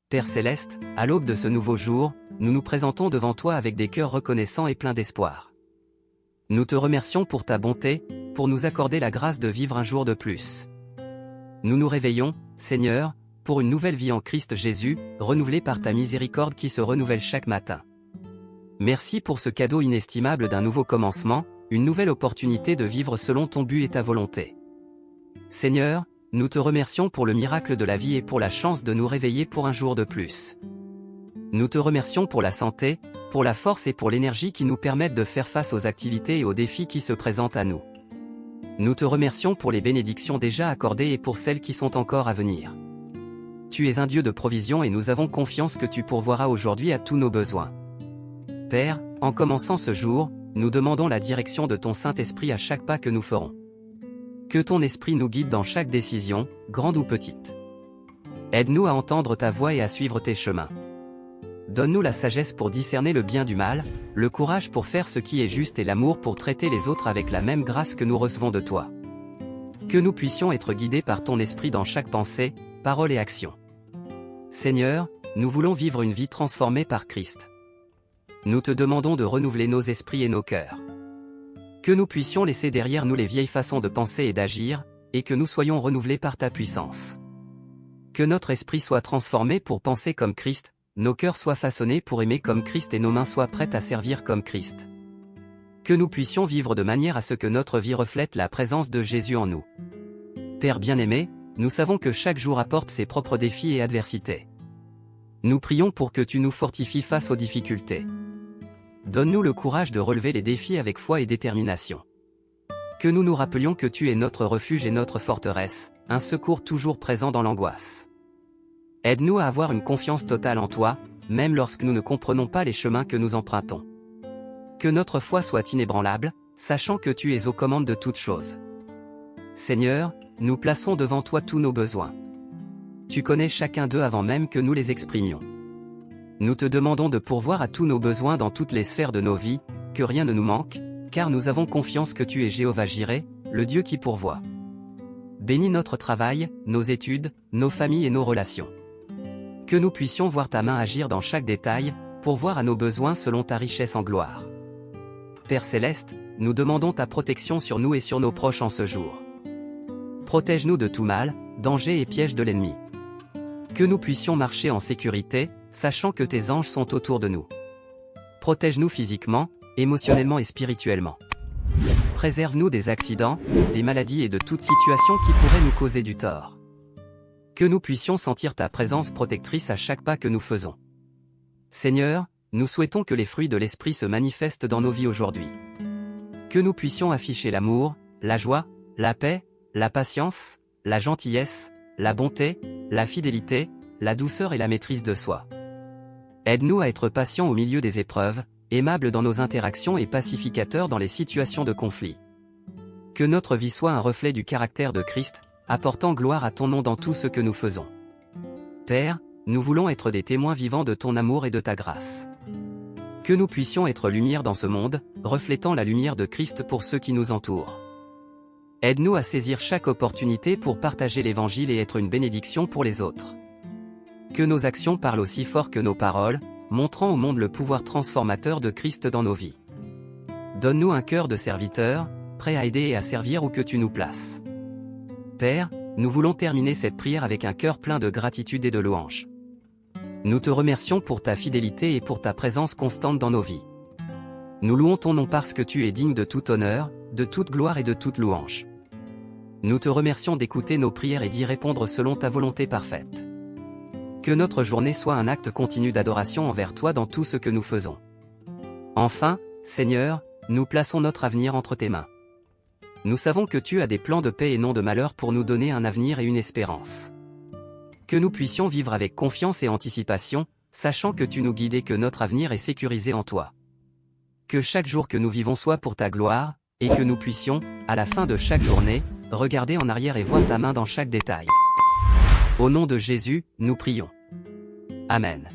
Père Céleste, à l'aube de ce nouveau jour, nous nous présentons devant toi avec des cœurs reconnaissants et pleins d'espoir. Nous te remercions pour ta bonté, pour nous accorder la grâce de vivre un jour de plus. Nous nous réveillons, Seigneur, pour une nouvelle vie en Christ Jésus, renouvelée par ta miséricorde qui se renouvelle chaque matin. Merci pour ce cadeau inestimable d'un nouveau commencement, une nouvelle opportunité de vivre selon ton but et ta volonté. Seigneur, nous te remercions pour le miracle de la vie et pour la chance de nous réveiller pour un jour de plus. Nous te remercions pour la santé, pour la force et pour l'énergie qui nous permettent de faire face aux activités et aux défis qui se présentent à nous. Nous te remercions pour les bénédictions déjà accordées et pour celles qui sont encore à venir. Tu es un Dieu de provision et nous avons confiance que tu pourvoiras aujourd'hui à tous nos besoins. Père, en commençant ce jour, nous demandons la direction de ton Saint-Esprit à chaque pas que nous ferons. Que ton Esprit nous guide dans chaque décision, grande ou petite. Aide-nous à entendre ta voix et à suivre tes chemins. Donne-nous la sagesse pour discerner le bien du mal, le courage pour faire ce qui est juste et l'amour pour traiter les autres avec la même grâce que nous recevons de toi. Que nous puissions être guidés par ton Esprit dans chaque pensée, parole et action. Seigneur, nous voulons vivre une vie transformée par Christ. Nous te demandons de renouveler nos esprits et nos cœurs. Que nous puissions laisser derrière nous les vieilles façons de penser et d'agir, et que nous soyons renouvelés par ta puissance. Que notre esprit soit transformé pour penser comme Christ, nos cœurs soient façonnés pour aimer comme Christ et nos mains soient prêtes à servir comme Christ. Que nous puissions vivre de manière à ce que notre vie reflète la présence de Jésus en nous. Père bien-aimé, nous savons que chaque jour apporte ses propres défis et adversités. Nous prions pour que tu nous fortifies face aux difficultés. Donne-nous le courage de relever les défis avec foi et détermination. Que nous nous rappelions que tu es notre refuge et notre forteresse, un secours toujours présent dans l'angoisse. Aide-nous à avoir une confiance totale en toi, même lorsque nous ne comprenons pas les chemins que nous empruntons. Que notre foi soit inébranlable, sachant que tu es aux commandes de toutes choses. Seigneur, nous plaçons devant toi tous nos besoins. Tu connais chacun d'eux avant même que nous les exprimions. Nous te demandons de pourvoir à tous nos besoins dans toutes les sphères de nos vies, que rien ne nous manque, car nous avons confiance que tu es Jéhovah Jireh, le Dieu qui pourvoit. Bénis notre travail, nos études, nos familles et nos relations. Que nous puissions voir ta main agir dans chaque détail, pourvoir à nos besoins selon ta richesse en gloire. Père Céleste, nous demandons ta protection sur nous et sur nos proches en ce jour. Protège-nous de tout mal, danger et piège de l'ennemi. Que nous puissions marcher en sécurité, sachant que tes anges sont autour de nous. Protège-nous physiquement, émotionnellement et spirituellement. Préserve-nous des accidents, des maladies et de toute situation qui pourrait nous causer du tort. Que nous puissions sentir ta présence protectrice à chaque pas que nous faisons. Seigneur, nous souhaitons que les fruits de l'Esprit se manifestent dans nos vies aujourd'hui. Que nous puissions afficher l'amour, la joie, la paix, la patience, la gentillesse, la bonté, la fidélité, la douceur et la maîtrise de soi. Aide-nous à être patients au milieu des épreuves, aimables dans nos interactions et pacificateurs dans les situations de conflit. Que notre vie soit un reflet du caractère de Christ, apportant gloire à ton nom dans tout ce que nous faisons. Père, nous voulons être des témoins vivants de ton amour et de ta grâce. Que nous puissions être lumière dans ce monde, reflétant la lumière de Christ pour ceux qui nous entourent. Aide-nous à saisir chaque opportunité pour partager l'Évangile et être une bénédiction pour les autres. Que nos actions parlent aussi fort que nos paroles, montrant au monde le pouvoir transformateur de Christ dans nos vies. Donne-nous un cœur de serviteur, prêt à aider et à servir où que tu nous places. Père, nous voulons terminer cette prière avec un cœur plein de gratitude et de louange. Nous te remercions pour ta fidélité et pour ta présence constante dans nos vies. Nous louons ton nom parce que tu es digne de tout honneur, de toute gloire et de toute louange. Nous te remercions d'écouter nos prières et d'y répondre selon ta volonté parfaite. Que notre journée soit un acte continu d'adoration envers toi dans tout ce que nous faisons. Enfin, Seigneur, nous plaçons notre avenir entre tes mains. Nous savons que tu as des plans de paix et non de malheur pour nous donner un avenir et une espérance. Que nous puissions vivre avec confiance et anticipation, sachant que tu nous guides et que notre avenir est sécurisé en toi. Que chaque jour que nous vivons soit pour ta gloire, et que nous puissions, à la fin de chaque journée, regarder en arrière et voir ta main dans chaque détail. Au nom de Jésus, nous prions. Amen.